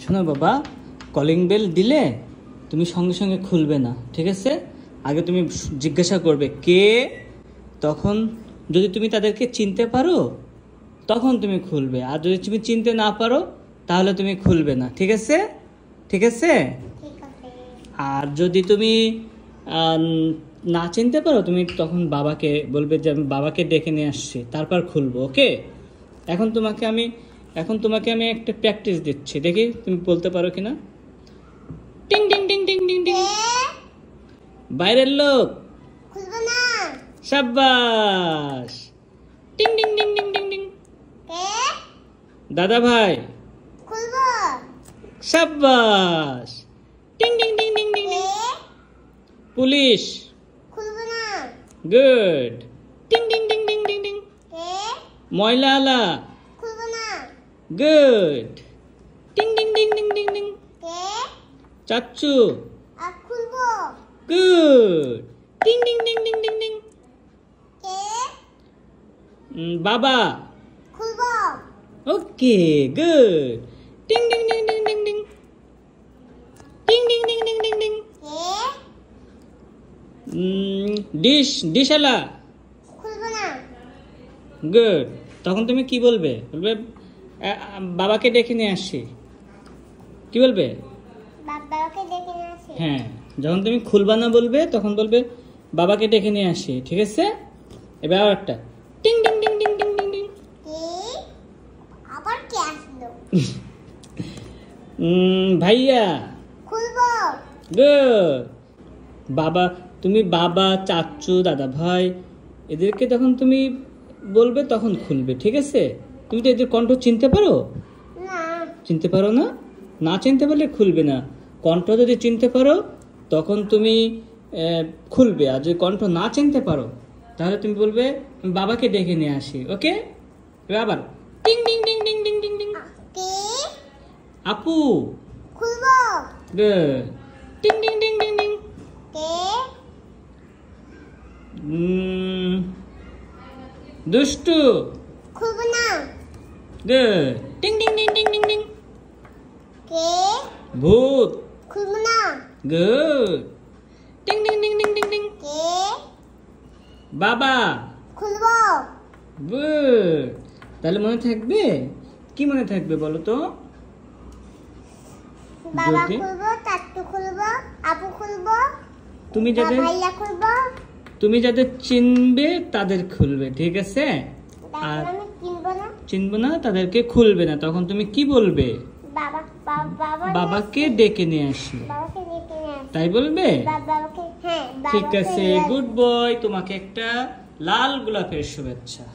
শোনো বাবা, calling bell দিলে তুমি সঙ্গে সঙ্গে খুলবে না, ঠিক আছে? আগে তুমি জিজ্ঞাসা করবে কে, তখন যদি তুমি তাদেরকে চিনতে পারো তখন তুমি খুলবে, আর যদি তুমি চিনতে না পারো তাহলে তুমি খুলবে না, ঠিক আছে? ঠিক আছে। আর যদি তুমি না চিনতে পারো তুমি তখন বাবাকে বলবে যে আমি বাবাকে ডেকে নিয়ে আসছি, তারপর খুলবো, ওকে? এখন তোমাকে আমি একটা প্র্যাকটিস দিচ্ছি, দেখি তুমি বলতে পারো কিনা। টিং টিং টিং টিং টিং টিং। বাইরের লোক। খুলবো না। শাবাশ। টিং টিং টিং টিং টিং টিং। কে? দাদা ভাই। খুলবো। শাবাশ। টিং টিং টিং টিং টিং টিং। পুলিশ। খুলবো না। গুড। টিং টিং টিং টিং টিং টিং। কে? ময়লাওয়ালা। খুলবো না। গুড। টিং টিং টিং টিং টিং টিং। কে? চাচ্চু। খুলবো। গুড। টিং টিং টিং টিং টিং টিং। কে? বাবা। খুলবো। ওকে, গুড। টিং টিং টিং টিং টিং টিং। টিং টিং টিং টিং টিং টিং। কে? ডিশওয়ালা। খুলবো না। গুড। তখন তুমি কি বলবে? বলবে বাবাকে ডেকে নিয়ে আসছি, কি বলবে? বাবাকে ডেকে নিয়ে আসি। হ্যাঁ, যখন তুমি খুলবা না বলবে তখন বলবে বাবাকে ডেকে নিয়ে আসি, ঠিক আছে? এবার আর একটা টিং টিং টিং টিং টিং টিং টিং। কি? আবার কে আসলো? ভাইয়া। খুলবো। গুড। তুমি বাবা, চাচু, দাদা ভাই এদেরকে যখন তুমি বলবে তখন খুলবে, ঠিক আছে? তুমি তো এদের কণ্ঠ চিনতে পারো? না। চিনতে পারো না? না চিনতে পারলে খুলবে না। কণ্ঠ যদি চিনতে পারো তখন তুমি খুলবে, আর যদি কণ্ঠ না চিনতে পারো তাহলে তুমি বলবে আমি বাবাকে ডেকে নিয়ে আসি, ওকে? আবার টিং টিং টিং টিং টিং টিং টিং। কে? আপু। খুলবো। গুড। টিং টিং টিং টিং টিং। কে? দুষ্টু। খুলবো না। গুড। টিং টিং টিং টিং টিং টিং। কে? ভূত। খুলবো না। গুড। টিং টিং টিং টিং টিং টিং। কে? বাবা। খুলবো। গুড। তাহলে মনে থাকবে? কি মনে থাকবে বলো তো? বাবা যদি খুলবো, চাচু খুলবো, আপু খুলবো, ভাইয়া খুলবো। তুমি যাদের চিনবে তাদের খুলবে, ঠিক আছে? আর আমি চিনবো না। চিনবো না তাদেরকে খুলবে না, তখন তুমি কি বলবে? বাবাকে ডেকে নিয়ে আসি, বাবাকে ডেকে নিয়ে আসি। তাই বলবে? বাবাকে, হ্যাঁ। ঠিক আছে, গুড বয়। তোমাকে একটা লাল গোলাপের শুভেচ্ছা।